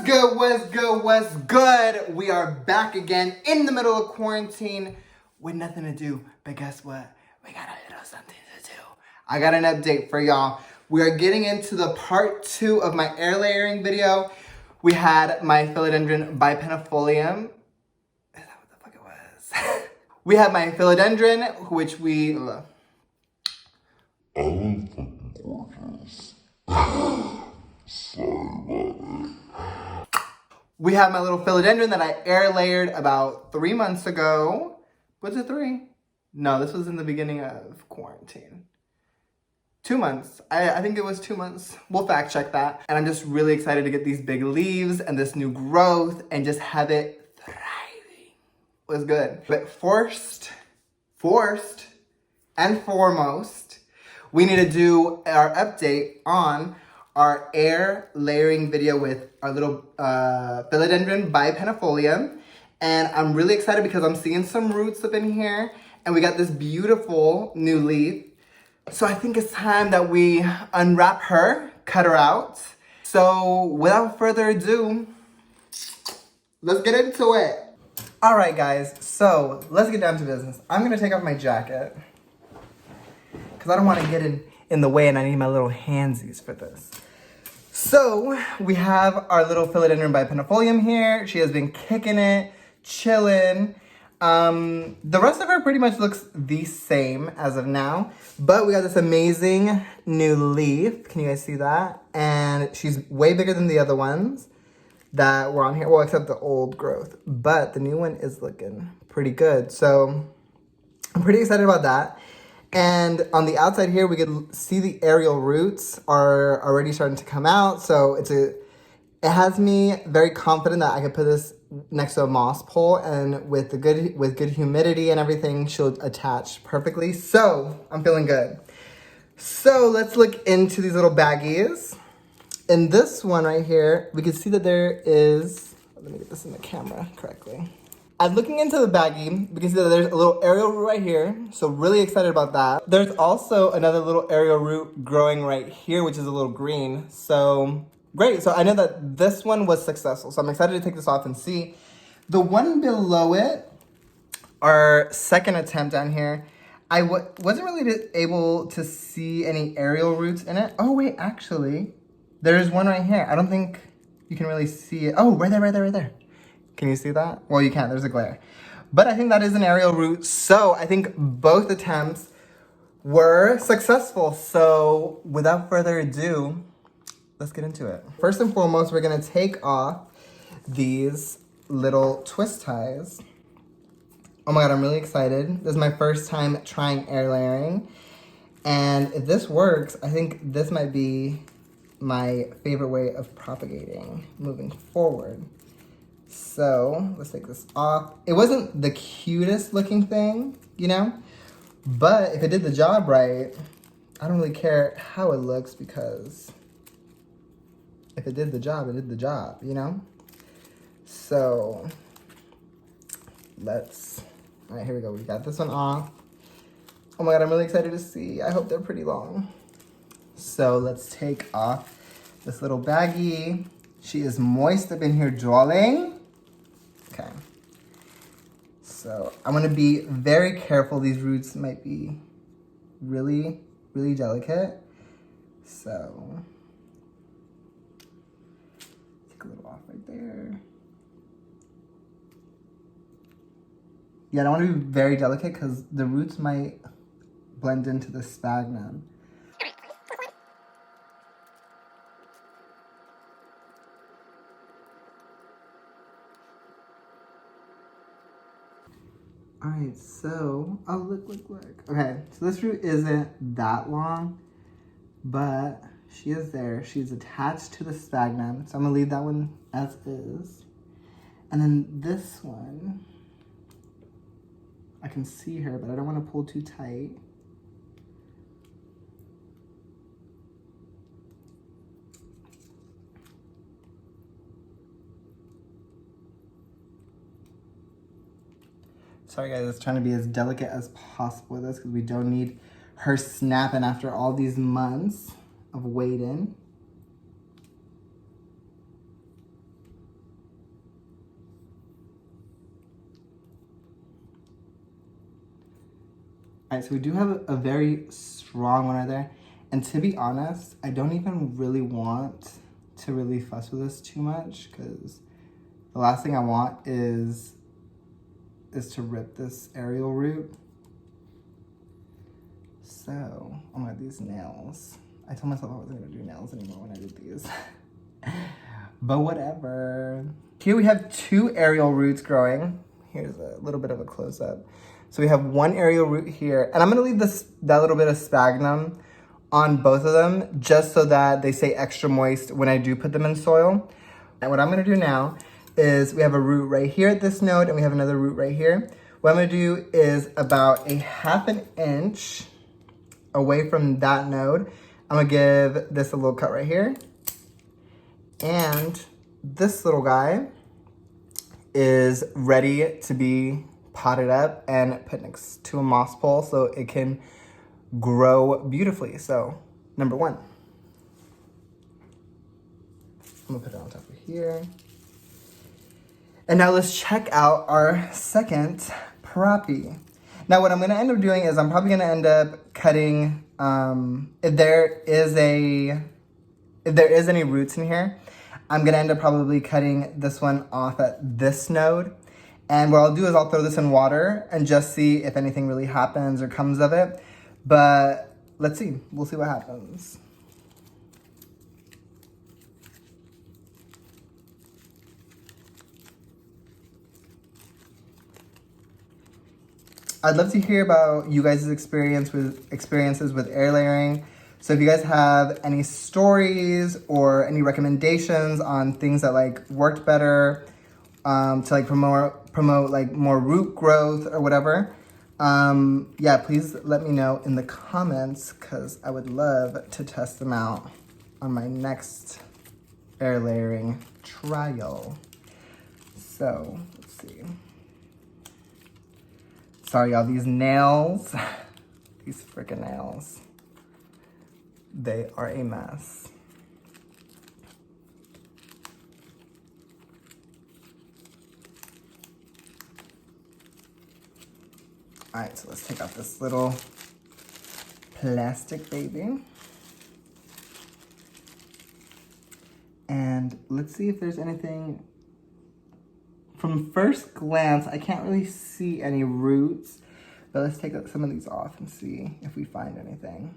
good, what's good, what's good? We are back again in the middle of quarantine with nothing to do. But guess what? We got a little something to do. I got an update for y'all. We are getting into the part 2 of my air layering video. We had my Philodendron Bipennifolium. Is that what the fuck it was? We had my Philodendron, which we love. We have my little Philodendron that I air layered about 3 months ago. Was it 3? No, this was in the beginning of quarantine. 2 months. I think it was 2 months. We'll fact check that. And I'm just really excited to get these big leaves and this new growth and just have it thriving. It was good. But first and foremost, we need to do our update on our air layering video with our little Philodendron Bipennifolium. And I'm really excited because I'm seeing some roots up in here and we got this beautiful new leaf. So I think it's time that we unwrap her, cut her out. So without further ado, let's get into it. All right, guys, so let's get down to business. I'm gonna take off my jacket because I don't want to get in the way and I need my little handsies for this. So we have our little Philodendron Bipennifolium here. She has been kicking it, chilling. The rest of her pretty much looks the same as of now, but we got this amazing new leaf. Can you guys see that? And she's way bigger than the other ones that were on here. Well, except the old growth, but the new one is looking pretty good. So I'm pretty excited about that. And on the outside here, we can see the aerial roots are already starting to come out. So it has me very confident that I could put this next to a moss pole, and with good humidity and everything, she'll attach perfectly. So I'm feeling good. So let's look into these little baggies. In this one right here, we can see that there is, let me get this in the camera correctly. I'm looking into the baggie, we can see that there's a little aerial root right here, so really excited about that. There's also another little aerial root growing right here, which is a little green, so great. So I know that this one was successful, so I'm excited to take this off and see. The one below it, our second attempt down here, I wasn't really able to see any aerial roots in it. Oh wait, actually, there's one right here. I don't think you can really see it. Oh, right there. Can you see that? Well, you can't, there's a glare. But I think that is an aerial root, so I think both attempts were successful. So without further ado, let's get into it. First and foremost, we're gonna take off these little twist ties. Oh my God, I'm really excited. This is my first time trying air layering. And if this works, I think this might be my favorite way of propagating moving forward. So let's take this off. It wasn't the cutest looking thing, you know, but if it did the job right, I don't really care how it looks, because if it did the job, it did the job, you know? So all right, here we go. We got this one off. Oh my God, I'm really excited to see. I hope they're pretty long. So let's take off this little baggie. She is moist up in here drawing. Okay. So I'm gonna be very careful. These roots might be really, really delicate. So take a little off right there. Yeah, I don't want to be very delicate because the roots might blend into the sphagnum. All right, so, oh, look. Okay, so this root isn't that long, but she is there. She's attached to the sphagnum, so I'm gonna leave that one as is. And then this one, I can see her, but I don't wanna pull too tight. Sorry guys, I was trying to be as delicate as possible with this because we don't need her snapping after all these months of waiting. All right, so we do have a very strong one right there. And to be honest, I don't even really want to really fuss with this too much because the last thing I want is to rip this aerial root. So, I'm gonna do these nails. I told myself I wasn't gonna do nails anymore when I did these. But whatever. Here we have 2 aerial roots growing. Here's a little bit of a close-up. So we have 1 aerial root here. And I'm gonna leave that little bit of sphagnum on both of them just so that they stay extra moist when I do put them in soil. And what I'm gonna do now is we have a root right here at this node and we have another root right here. What I'm gonna do is about a 1/2 inch away from that node, I'm gonna give this a little cut right here. And this little guy is ready to be potted up and put next to a moss pole so it can grow beautifully. So, number 1. I'm gonna put it on top of here. And now let's check out our second proppy. Now what I'm gonna end up doing is I'm probably gonna end up cutting, if there is any roots in here, I'm gonna end up probably cutting this one off at this node. And what I'll do is I'll throw this in water and just see if anything really happens or comes of it. But let's see, we'll see what happens. I'd love to hear about you guys' experiences with air layering. So if you guys have any stories or any recommendations on things that like worked better to like promote like more root growth or whatever, yeah, please let me know in the comments because I would love to test them out on my next air layering trial. So let's see. Sorry, y'all, these nails, these freaking nails, they are a mess. All right, so let's take out this little plastic baby. And let's see if there's anything. From first glance, I can't really see any roots, but let's take some of these off and see if we find anything.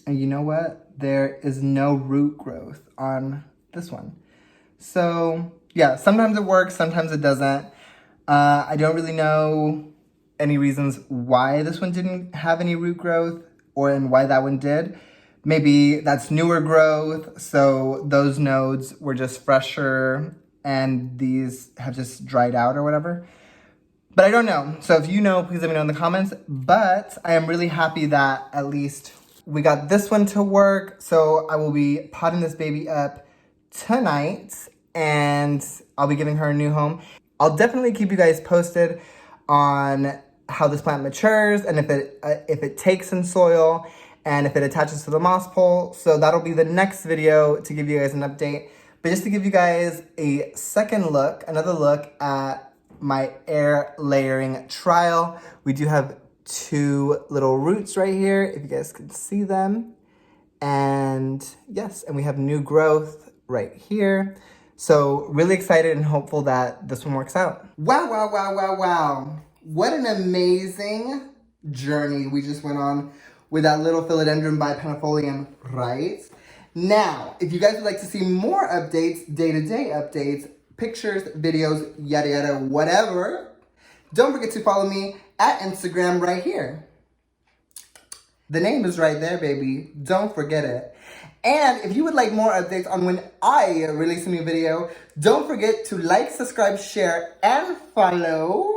And you know what? There is no root growth on this one. So yeah, sometimes it works, sometimes it doesn't. I don't really know any reasons why this one didn't have any root growth and why that one did. Maybe that's newer growth, so those nodes were just fresher and these have just dried out or whatever. But I don't know. So if you know, please let me know in the comments. But I am really happy that at least we got this one to work. So I will be potting this baby up tonight and I'll be giving her a new home. I'll definitely keep you guys posted on how this plant matures and if it takes in soil and if it attaches to the moss pole. So that'll be the next video to give you guys an update. But just to give you guys a another look at my air layering trial. We do have 2 little roots right here, if you guys can see them. And yes, and we have new growth right here. So really excited and hopeful that this one works out. Wow, wow, wow, wow, wow. What an amazing journey we just went on with that little Philodendron Bipennifolium, right? Now, if you guys would like to see more updates, day-to-day updates, pictures, videos, yada yada, whatever, don't forget to follow me at Instagram right here. The name is right there, baby. Don't forget it. And if you would like more updates on when I release a new video, don't forget to like, subscribe, share, and follow.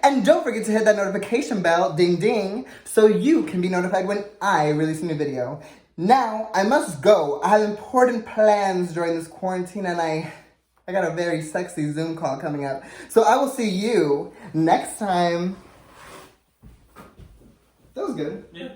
And don't forget to hit that notification bell, ding ding, so you can be notified when I release a new video. Now, I must go. I have important plans during this quarantine and I got a very sexy Zoom call coming up. So I will see you next time. That was good. Yeah.